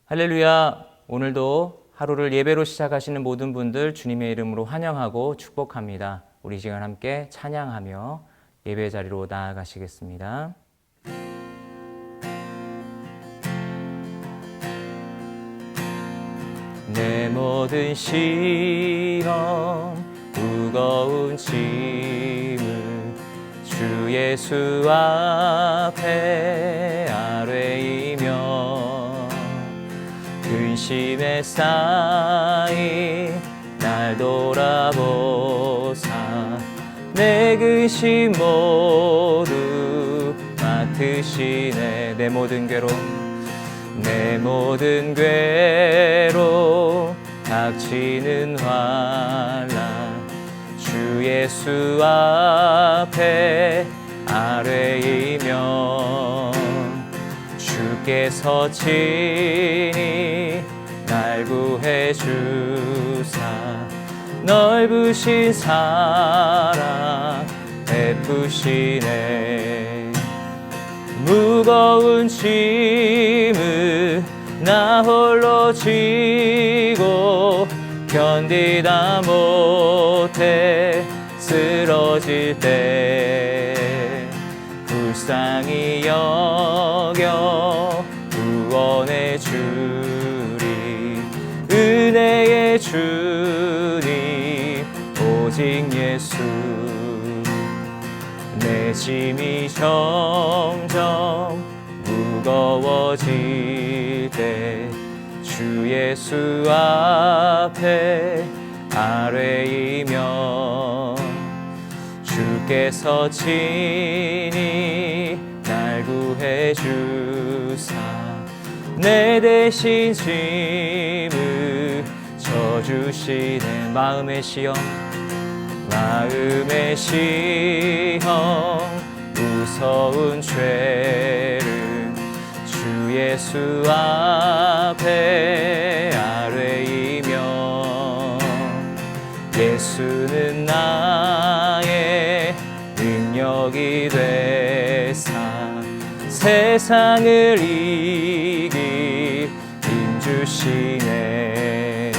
할렐루야. 오늘도 하루를 예배로 시작하시는 모든 분들 주님의 이름으로 환영하고 축복합니다. 우리 시간 함께 찬양하며 예배 자리로 나아가시겠습니다. 내 모든 시험 무거운 짐을 주 예수 앞에 아뢰이며 근심에 쌓인 날 돌아보사 내 근심 모두 맡으시네. 내 모든 괴로 닥치는 환난 주 예수 앞에 아뢰이며 주께서 친히 날 구해 주사 넓으신 사랑 베푸시네. 무거운 짐을 나 홀로 지고 견디다 못해 쓰러질 때 불쌍히 여겨 구원해 주리. 은혜의 주님 오직 예수. 내 짐이 점점 무거워질 때 주 예수 앞에 아뢰이며 주께서 친히 날 구해 주사 내 대신 짐을 져주시네. 마음의 시험 무서운 죄를 주 예수 앞에 아뢰이며 예수는 나의 능력이 되사 세상을 이길 힘 주시네.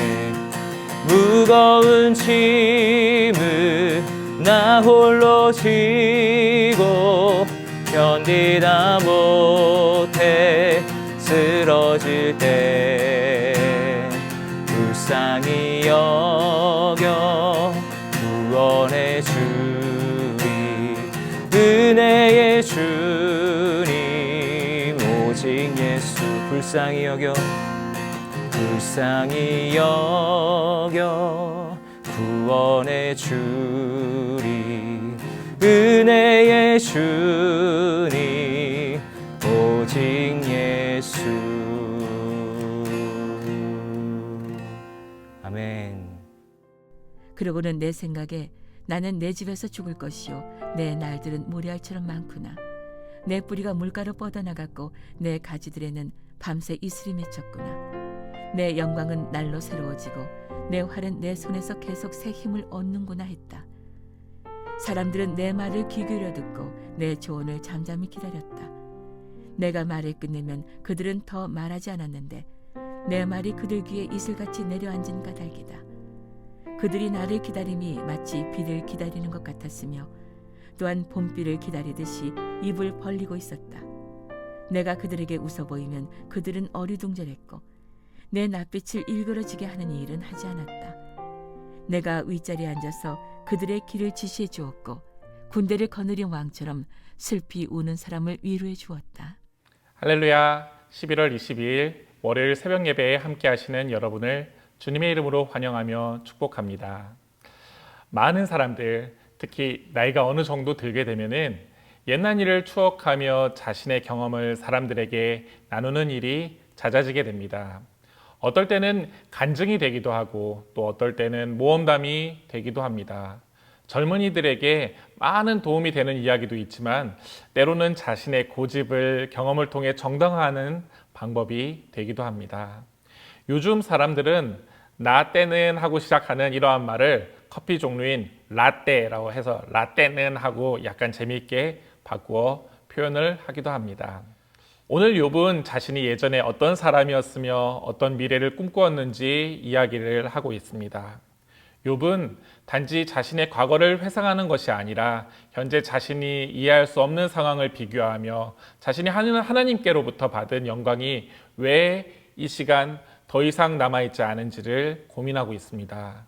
무거운 짐을 나 홀로 지고 견디다 못해 쓰러질 때 불쌍히 여겨 구원해 주리. 은혜의 주님 오직 예수. 불쌍히 여겨 구원해 주리. 은혜의 주님 오직 예수. 아멘. 그러고는 내 생각에 나는 내 집에서 죽을 것이요 내 날들은 모래알처럼 많구나. 내 뿌리가 물가로 뻗어나갔고 내 가지들에는 밤새 이슬이 맺혔구나. 내 영광은 날로 새로워지고 내 활은 내 손에서 계속 새 힘을 얻는구나 했다. 사람들은 내 말을 귀 기울여 듣고 내 조언을 잠잠히 기다렸다. 내가 말을 끝내면 그들은 더 말하지 않았는데 내 말이 그들 귀에 이슬같이 내려앉은 까닭이다. 그들이 나를 기다림이 마치 비를 기다리는 것 같았으며 또한 봄비를 기다리듯이 입을 벌리고 있었다. 내가 그들에게 웃어 보이면 그들은 어리둥절했고 내 낯빛을 일그러지게 하는 일은 하지 않았다. 내가 윗자리에 앉아서 그들의 길을 지시해 주었고 군대를 거느린 왕처럼 슬피 우는 사람을 위로해 주었다. 할렐루야. 11월 22일 월요일 새벽 예배에 함께 하시는 여러분을 주님의 이름으로 환영하며 축복합니다. 많은 사람들, 특히 나이가 어느 정도 들게 되면은 옛날 일을 추억하며 자신의 경험을 사람들에게 나누는 일이 잦아지게 됩니다. 어떨 때는 간증이 되기도 하고 또 어떨 때는 모험담이 되기도 합니다. 젊은이들에게 많은 도움이 되는 이야기도 있지만 때로는 자신의 고집을 경험을 통해 정당화하는 방법이 되기도 합니다. 요즘 사람들은 나 때는 하고 시작하는 이러한 말을 커피 종류인 라떼라고 해서 라떼는 하고 약간 재미있게 바꾸어 표현을 하기도 합니다. 오늘 욥은 자신이 예전에 어떤 사람이었으며 어떤 미래를 꿈꾸었는지 이야기를 하고 있습니다. 욥은 단지 자신의 과거를 회상하는 것이 아니라 현재 자신이 이해할 수 없는 상황을 비교하며 자신이 하나님께로부터 받은 영광이 왜 이 시간 더 이상 남아있지 않은지를 고민하고 있습니다.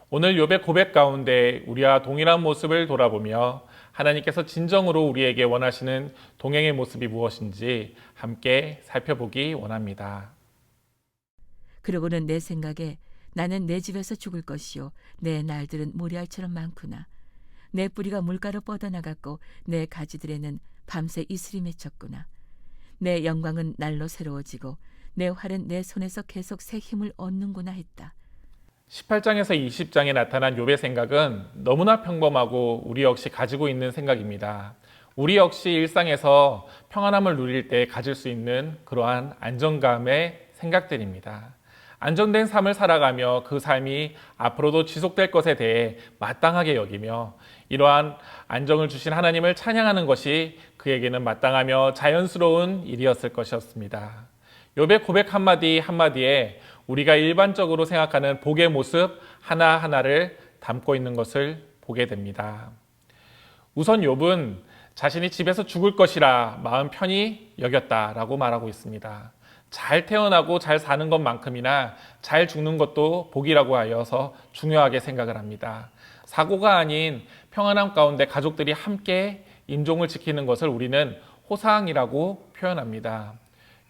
오늘 욥의 고백 가운데 우리와 동일한 모습을 돌아보며 하나님께서 진정으로 우리에게 원하시는 동행의 모습이 무엇인지 함께 살펴보기 원합니다. 그러고는 내 생각에 나는 내 집에서 죽을 것이요 내 날들은 모래알처럼 많구나. 내 뿌리가 물가로 뻗어나갔고 내 가지들에는 밤새 이슬이 맺혔구나. 내 영광은 날로 새로워지고 내 활은 내 손에서 계속 새 힘을 얻는구나 했다. 18장에서 20장에 나타난 욥의 생각은 너무나 평범하고 우리 역시 가지고 있는 생각입니다. 우리 역시 일상에서 평안함을 누릴 때 가질 수 있는 그러한 안정감의 생각들입니다. 안정된 삶을 살아가며 그 삶이 앞으로도 지속될 것에 대해 마땅하게 여기며 이러한 안정을 주신 하나님을 찬양하는 것이 그에게는 마땅하며 자연스러운 일이었을 것이었습니다. 욥의 고백 한마디 한마디에 우리가 일반적으로 생각하는 복의 모습 하나하나를 담고 있는 것을 보게 됩니다. 우선 욥은 자신이 집에서 죽을 것이라 마음 편히 여겼다라고 말하고 있습니다. 잘 태어나고 잘 사는 것만큼이나 잘 죽는 것도 복이라고 하여서 중요하게 생각을 합니다. 사고가 아닌 평안함 가운데 가족들이 함께 임종을 지키는 것을 우리는 호상이라고 표현합니다.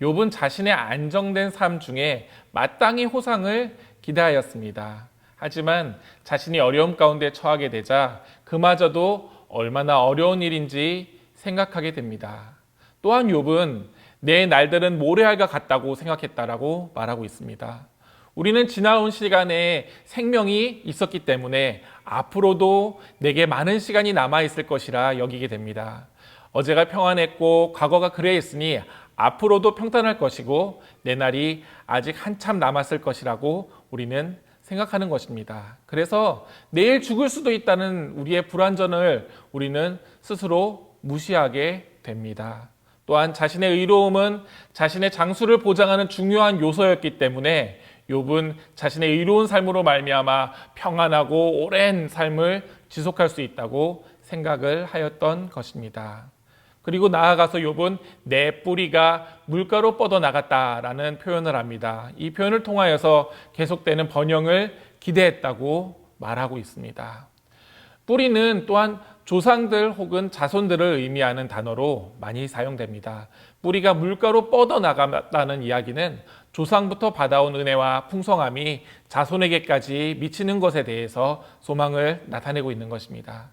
욥은 자신의 안정된 삶 중에 마땅히 호상을 기대하였습니다. 하지만 자신이 어려움 가운데 처하게 되자 그마저도 얼마나 어려운 일인지 생각하게 됩니다. 또한 욥은 내 날들은 모래알과 같다고 생각했다라고 말하고 있습니다. 우리는 지나온 시간에 생명이 있었기 때문에 앞으로도 내게 많은 시간이 남아있을 것이라 여기게 됩니다. 어제가 평안했고 과거가 그래했으니 앞으로도 평탄할 것이고 내 날이 아직 한참 남았을 것이라고 우리는 생각하는 것입니다. 그래서 내일 죽을 수도 있다는 우리의 불안전을 우리는 스스로 무시하게 됩니다. 또한 자신의 의로움은 자신의 장수를 보장하는 중요한 요소였기 때문에 욥은 자신의 의로운 삶으로 말미암아 평안하고 오랜 삶을 지속할 수 있다고 생각을 하였던 것입니다. 그리고 나아가서 욥은 내 뿌리가 물가로 뻗어나갔다라는 표현을 합니다. 이 표현을 통하여서 계속되는 번영을 기대했다고 말하고 있습니다. 뿌리는 또한 조상들 혹은 자손들을 의미하는 단어로 많이 사용됩니다. 뿌리가 물가로 뻗어나갔다는 이야기는 조상부터 받아온 은혜와 풍성함이 자손에게까지 미치는 것에 대해서 소망을 나타내고 있는 것입니다.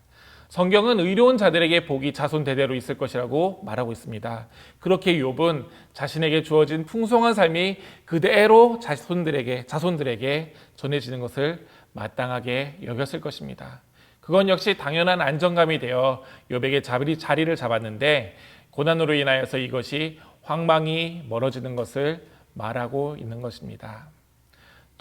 성경은 의로운 자들에게 복이 자손 대대로 있을 것이라고 말하고 있습니다. 그렇게 욥은 자신에게 주어진 풍성한 삶이 그대로 자손들에게 전해지는 것을 마땅하게 여겼을 것입니다. 그건 역시 당연한 안정감이 되어 욥에게 자리를 잡았는데 고난으로 인하여서 이것이 황망히 멀어지는 것을 말하고 있는 것입니다.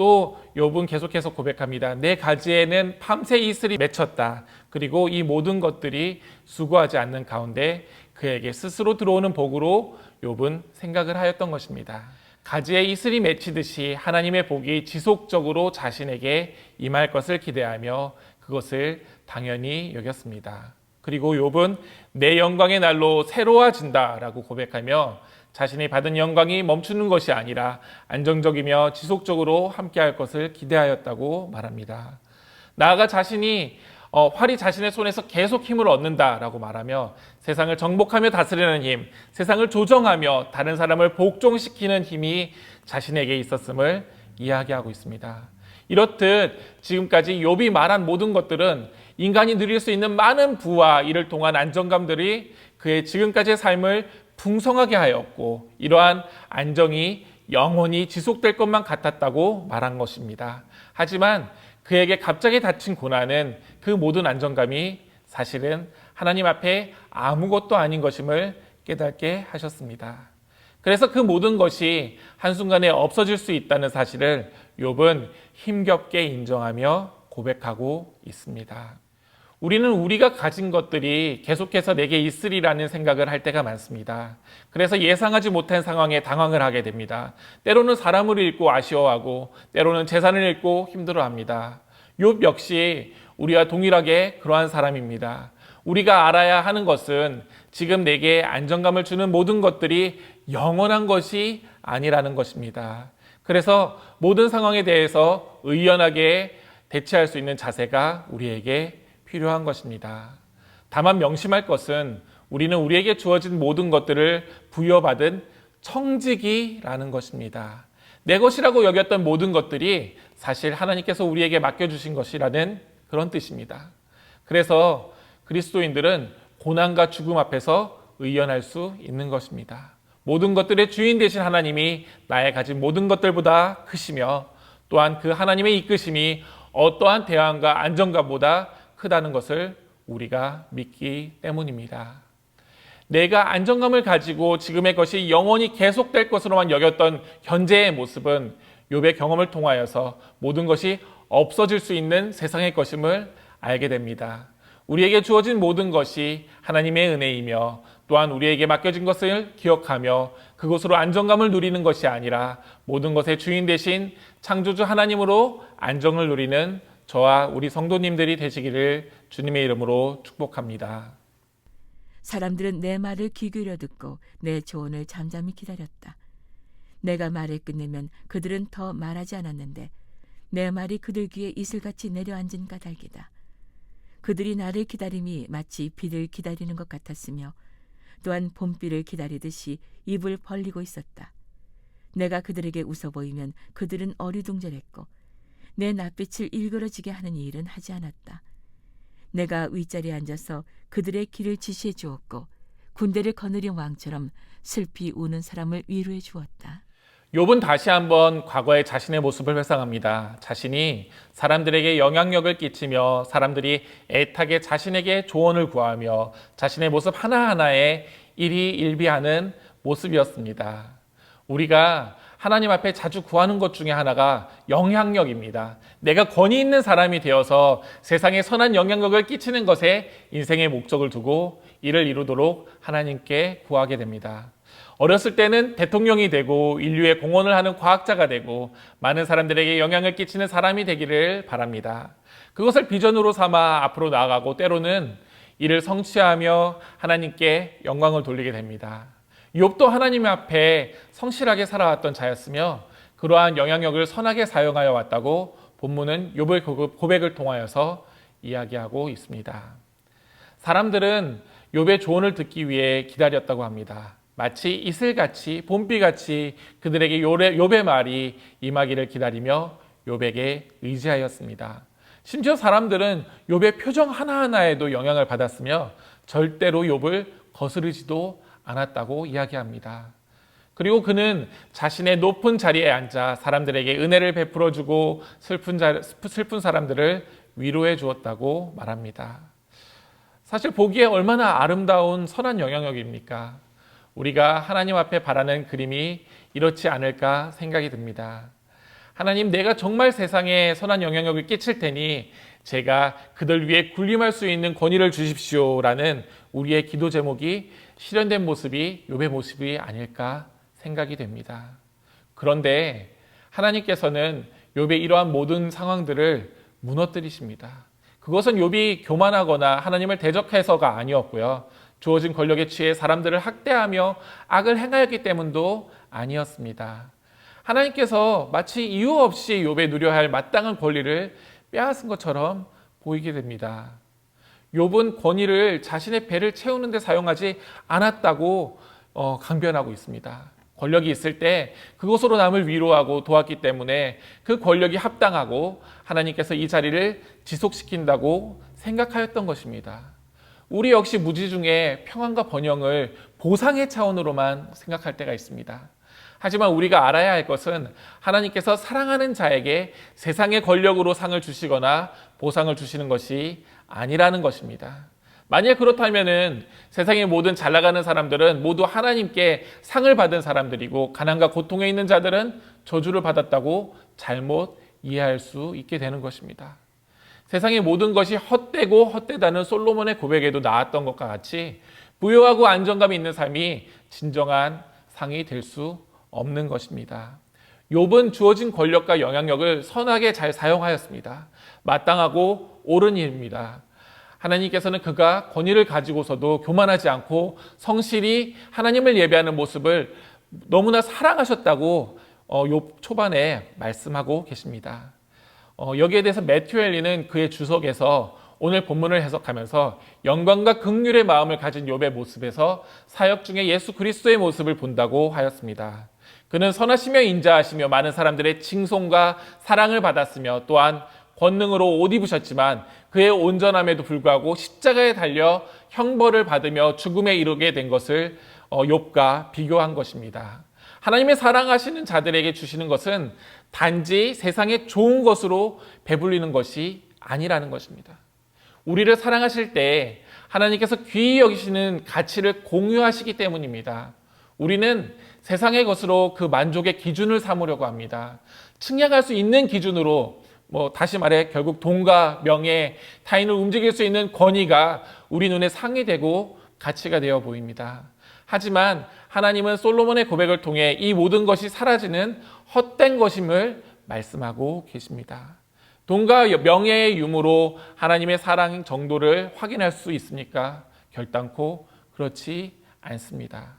또 욥은 계속해서 고백합니다. 내 가지에는 밤새 이슬이 맺혔다. 그리고 이 모든 것들이 수고하지 않는 가운데 그에게 스스로 들어오는 복으로 욥은 생각을 하였던 것입니다. 가지에 이슬이 맺히듯이 하나님의 복이 지속적으로 자신에게 임할 것을 기대하며 그것을 당연히 여겼습니다. 그리고 욥은 내 영광의 날로 새로워진다라고 고백하며 자신이 받은 영광이 멈추는 것이 아니라 안정적이며 지속적으로 함께할 것을 기대하였다고 말합니다. 나아가 자신이 활이 자신의 손에서 계속 힘을 얻는다라고 말하며 세상을 정복하며 다스리는 힘, 세상을 조정하며 다른 사람을 복종시키는 힘이 자신에게 있었음을 이야기하고 있습니다. 이렇듯 지금까지 욥이 말한 모든 것들은 인간이 누릴 수 있는 많은 부와 이를 통한 안정감들이 그의 지금까지의 삶을 풍성하게 하였고 이러한 안정이 영원히 지속될 것만 같았다고 말한 것입니다. 하지만 그에게 갑자기 닥친 고난은 그 모든 안정감이 사실은 하나님 앞에 아무것도 아닌 것임을 깨닫게 하셨습니다. 그래서 그 모든 것이 한순간에 없어질 수 있다는 사실을 욥은 힘겹게 인정하며 고백하고 있습니다. 우리는 우리가 가진 것들이 계속해서 내게 있으리라는 생각을 할 때가 많습니다. 그래서 예상하지 못한 상황에 당황을 하게 됩니다. 때로는 사람을 잃고 아쉬워하고 때로는 재산을 잃고 힘들어합니다. 욥 역시 우리와 동일하게 그러한 사람입니다. 우리가 알아야 하는 것은 지금 내게 안정감을 주는 모든 것들이 영원한 것이 아니라는 것입니다. 그래서 모든 상황에 대해서 의연하게 대처할 수 있는 자세가 우리에게 필요한 것입니다. 다만 명심할 것은 우리는 우리에게 주어진 모든 것들을 부여받은 청지기라는 것입니다. 내 것이라고 여겼던 모든 것들이 사실 하나님께서 우리에게 맡겨주신 것이라는 그런 뜻입니다. 그래서 그리스도인들은 고난과 죽음 앞에서 의연할 수 있는 것입니다. 모든 것들의 주인 되신 하나님이 나의 가진 모든 것들보다 크시며 또한 그 하나님의 이끄심이 어떠한 대안과 안정감보다 크다는 것을 우리가 믿기 때문입니다. 내가 안정감을 가지고 지금의 것이 영원히 계속될 것으로만 여겼던 현재의 모습은 욥의 경험을 통하여서 모든 것이 없어질 수 있는 세상의 것임을 알게 됩니다. 우리에게 주어진 모든 것이 하나님의 은혜이며 또한 우리에게 맡겨진 것을 기억하며 그것으로 안정감을 누리는 것이 아니라 모든 것의 주인 되신 창조주 하나님으로 안정을 누리는 저와 우리 성도님들이 되시기를 주님의 이름으로 축복합니다. 사람들은 내 말을 귀 기울여 듣고 내 조언을 잠잠히 기다렸다. 내가 말을 끝내면 그들은 더 말하지 않았는데 내 말이 그들 귀에 이슬같이 내려앉은 까닭이다. 그들이 나를 기다림이 마치 비를 기다리는 것 같았으며 또한 봄비를 기다리듯이 입을 벌리고 있었다. 내가 그들에게 웃어 보이면 그들은 어리둥절했고 내 낯빛을 일그러지게 하는 일은 하지 않았다. 내가 윗자리에 앉아서 그들의 길을 지시해 주었고 군대를 거느린 왕처럼 슬피 우는 사람을 위로해 주었다. 욥은 다시 한번 과거의 자신의 모습을 회상합니다. 자신이 사람들에게 영향력을 끼치며 사람들이 애타게 자신에게 조언을 구하며 자신의 모습 하나하나에 일희일비하는 모습이었습니다. 우리가 하나님 앞에 자주 구하는 것 중에 하나가 영향력입니다. 내가 권위 있는 사람이 되어서 세상에 선한 영향력을 끼치는 것에 인생의 목적을 두고 이를 이루도록 하나님께 구하게 됩니다. 어렸을 때는 대통령이 되고 인류에 공헌을 하는 과학자가 되고 많은 사람들에게 영향을 끼치는 사람이 되기를 바랍니다. 그것을 비전으로 삼아 앞으로 나아가고 때로는 이를 성취하며 하나님께 영광을 돌리게 됩니다. 욥도 하나님 앞에 성실하게 살아왔던 자였으며 그러한 영향력을 선하게 사용하여 왔다고 본문은 욥의 고백을 통하여서 이야기하고 있습니다. 사람들은 욥의 조언을 듣기 위해 기다렸다고 합니다. 마치 이슬같이 봄비같이 그들에게 욥의 말이 임하기를 기다리며 욥에게 의지하였습니다. 심지어 사람들은 욥의 표정 하나하나에도 영향을 받았으며 절대로 욥을 거스르지도 않았다고 이야기합니다. 그리고 그는 자신의 높은 자리에 앉아 사람들에게 은혜를 베풀어주고 슬픈 사람들을 위로해 주었다고 말합니다. 사실 보기에 얼마나 아름다운 선한 영향력입니까? 우리가 하나님 앞에 바라는 그림이 이렇지 않을까 생각이 듭니다. 하나님, 내가 정말 세상에 선한 영향력을 끼칠 테니 제가 그들 위해 군림할 수 있는 권위를 주십시오라는 우리의 기도 제목이 실현된 모습이 욥의 모습이 아닐까 생각이 됩니다. 그런데 하나님께서는 욥의 이러한 모든 상황들을 무너뜨리십니다. 그것은 욥이 교만하거나 하나님을 대적해서가 아니었고요. 주어진 권력에 취해 사람들을 학대하며 악을 행하였기 때문도 아니었습니다. 하나님께서 마치 이유 없이 욥에 누려야 할 마땅한 권리를 빼앗은 것처럼 보이게 됩니다. 욥은 권위를 자신의 배를 채우는 데 사용하지 않았다고 강변하고 있습니다. 권력이 있을 때 그것으로 남을 위로하고 도왔기 때문에 그 권력이 합당하고 하나님께서 이 자리를 지속시킨다고 생각하였던 것입니다. 우리 역시 무지 중에 평안과 번영을 보상의 차원으로만 생각할 때가 있습니다. 하지만 우리가 알아야 할 것은 하나님께서 사랑하는 자에게 세상의 권력으로 상을 주시거나 보상을 주시는 것이 아니라는 것입니다. 만약 그렇다면은 세상의 모든 잘 나가는 사람들은 모두 하나님께 상을 받은 사람들이고 가난과 고통에 있는 자들은 저주를 받았다고 잘못 이해할 수 있게 되는 것입니다. 세상의 모든 것이 헛되고 헛되다는 솔로몬의 고백에도 나왔던 것과 같이 부유하고 안정감이 있는 삶이 진정한 상이 될 수 없는 것입니다. 욥은 주어진 권력과 영향력을 선하게 잘 사용하였습니다. 마땅하고 옳은 일입니다. 하나님께서는 그가 권위를 가지고서도 교만하지 않고 성실히 하나님을 예배하는 모습을 너무나 사랑하셨다고 욥 초반에 말씀하고 계십니다. 여기에 대해서 매튜 헨리는 그의 주석에서 오늘 본문을 해석하면서 영광과 긍휼의 마음을 가진 욥의 모습에서 사역 중에 예수 그리스도의 모습을 본다고 하였습니다. 그는 선하시며 인자하시며 많은 사람들의 칭송과 사랑을 받았으며 또한 권능으로 옷 입으셨지만 그의 온전함에도 불구하고 십자가에 달려 형벌을 받으며 죽음에 이르게 된 것을 욥과 비교한 것입니다. 하나님의 사랑하시는 자들에게 주시는 것은 단지 세상의 좋은 것으로 배불리는 것이 아니라는 것입니다. 우리를 사랑하실 때 하나님께서 귀히 여기시는 가치를 공유하시기 때문입니다. 우리는 세상의 것으로 그 만족의 기준을 삼으려고 합니다. 측량할 수 있는 기준으로 다시 말해 결국 돈과 명예, 타인을 움직일 수 있는 권위가 우리 눈에 상이 되고 가치가 되어 보입니다. 하지만 하나님은 솔로몬의 고백을 통해 이 모든 것이 사라지는 헛된 것임을 말씀하고 계십니다. 돈과 명예의 유무로 하나님의 사랑 정도를 확인할 수 있습니까? 결단코 그렇지 않습니다.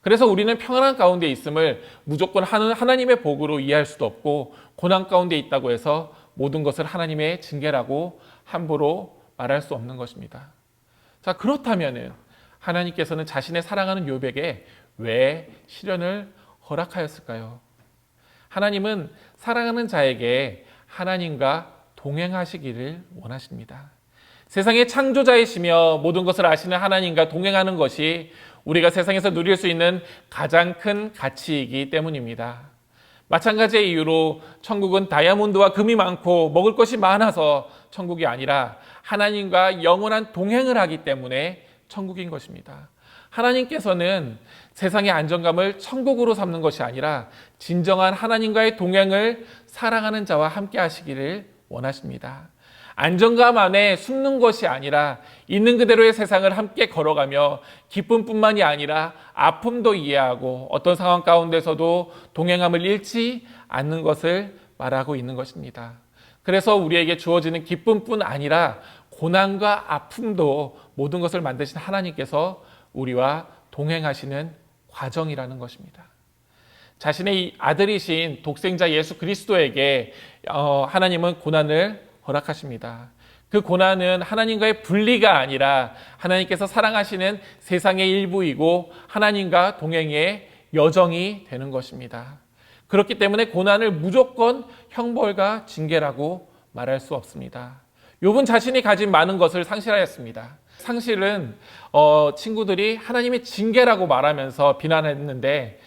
그래서 우리는 평안한 가운데 있음을 무조건 하나님의 복으로 이해할 수도 없고 고난 가운데 있다고 해서 모든 것을 하나님의 징계라고 함부로 말할 수 없는 것입니다. 자, 그렇다면은 하나님께서는 자신의 사랑하는 욥에게 왜 시련을 허락하였을까요? 하나님은 사랑하는 자에게 하나님과 동행하시기를 원하십니다. 세상의 창조자이시며 모든 것을 아시는 하나님과 동행하는 것이 우리가 세상에서 누릴 수 있는 가장 큰 가치이기 때문입니다. 마찬가지의 이유로 천국은 다이아몬드와 금이 많고 먹을 것이 많아서 천국이 아니라 하나님과 영원한 동행을 하기 때문에 천국인 것입니다. 하나님께서는 세상의 안정감을 천국으로 삼는 것이 아니라 진정한 하나님과의 동행을 사랑하는 자와 함께 하시기를 원하십니다. 안정감 안에 숨는 것이 아니라 있는 그대로의 세상을 함께 걸어가며 기쁨뿐만이 아니라 아픔도 이해하고 어떤 상황 가운데서도 동행함을 잃지 않는 것을 말하고 있는 것입니다. 그래서 우리에게 주어지는 기쁨뿐 아니라 고난과 아픔도 모든 것을 만드신 하나님께서 우리와 동행하시는 과정이라는 것입니다. 자신의 아들이신 독생자 예수 그리스도에게 하나님은 고난을 허락하십니다. 그 고난은 하나님과의 분리가 아니라 하나님께서 사랑하시는 세상의 일부이고 하나님과 동행의 여정이 되는 것입니다. 그렇기 때문에 고난을 무조건 형벌과 징계라고 말할 수 없습니다. 욥은 자신이 가진 많은 것을 상실하였습니다. 상실은 친구들이 하나님의 징계라고 말하면서 비난했는데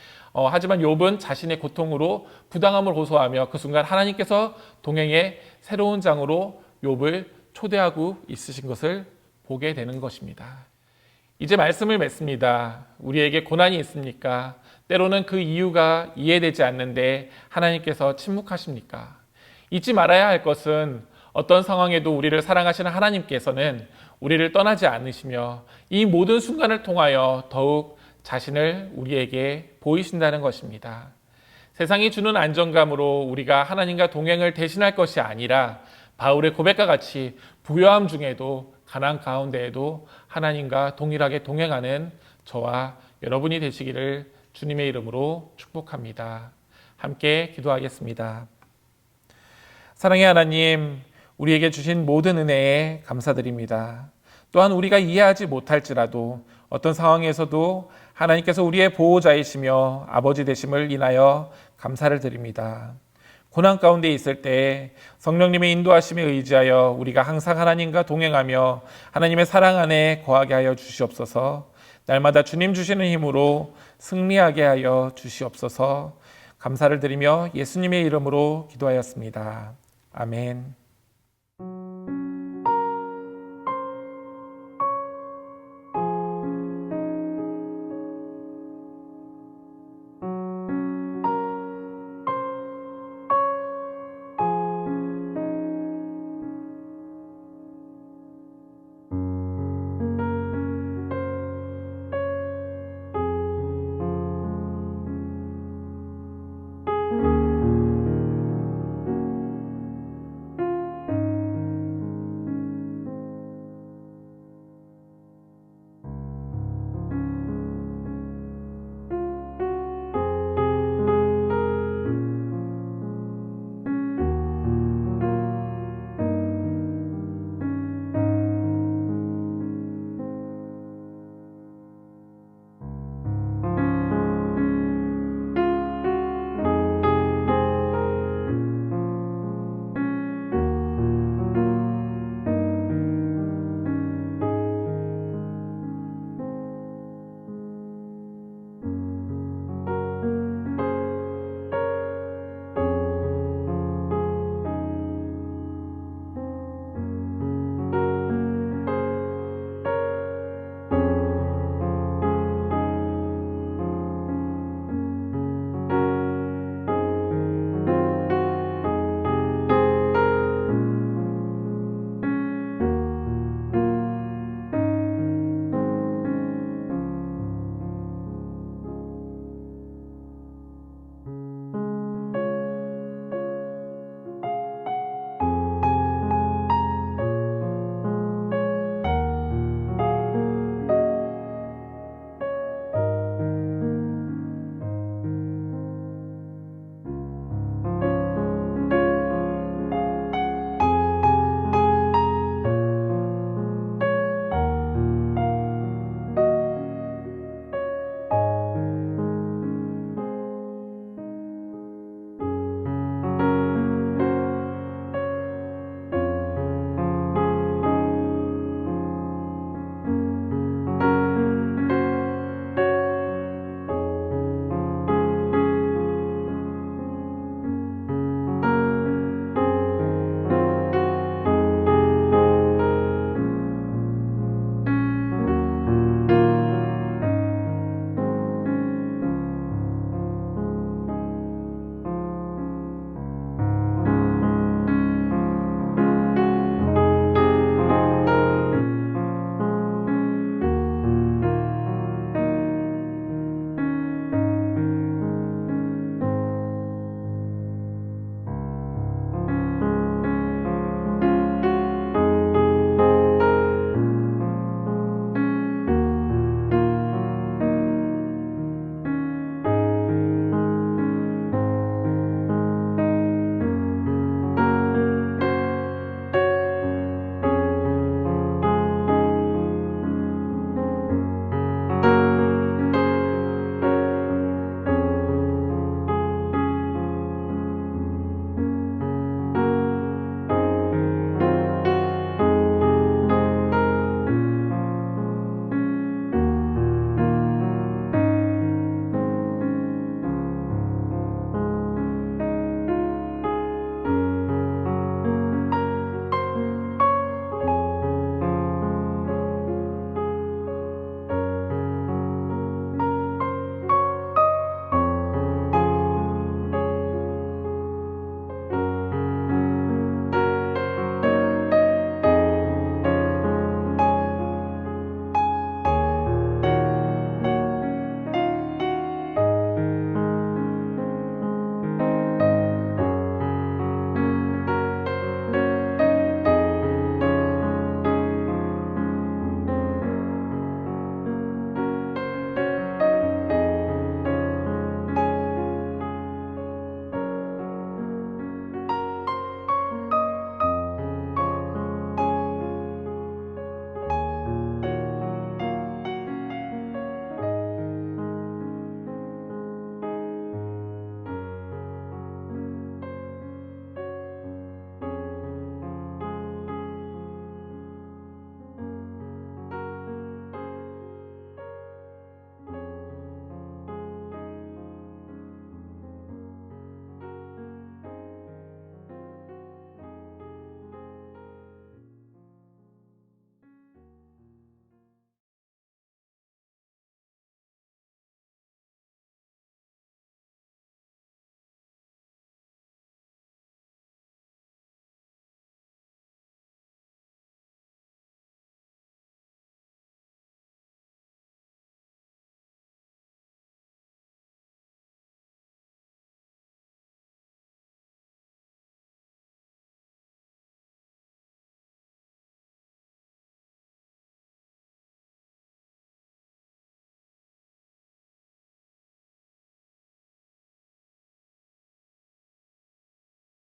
하지만 욥은 자신의 고통으로 부당함을 호소하며 그 순간 하나님께서 동행의 새로운 장으로 욥을 초대하고 있으신 것을 보게 되는 것입니다. 이제 말씀을 맺습니다. 우리에게 고난이 있습니까? 때로는 그 이유가 이해되지 않는데 하나님께서 침묵하십니까? 잊지 말아야 할 것은 어떤 상황에도 우리를 사랑하시는 하나님께서는 우리를 떠나지 않으시며 이 모든 순간을 통하여 더욱 자신을 우리에게 보이신다는 것입니다. 세상이 주는 안정감으로 우리가 하나님과 동행을 대신할 것이 아니라 바울의 고백과 같이 부요함 중에도 가난 가운데에도 하나님과 동일하게 동행하는 저와 여러분이 되시기를 주님의 이름으로 축복합니다. 함께 기도하겠습니다. 사랑의 하나님, 우리에게 주신 모든 은혜에 감사드립니다. 또한 우리가 이해하지 못할지라도 어떤 상황에서도 하나님께서 우리의 보호자이시며 아버지 되심을 인하여 감사를 드립니다. 고난 가운데 있을 때 성령님의 인도하심에 의지하여 우리가 항상 하나님과 동행하며 하나님의 사랑 안에 거하게 하여 주시옵소서. 날마다 주님 주시는 힘으로 승리하게 하여 주시옵소서. 감사를 드리며 예수님의 이름으로 기도하였습니다. 아멘.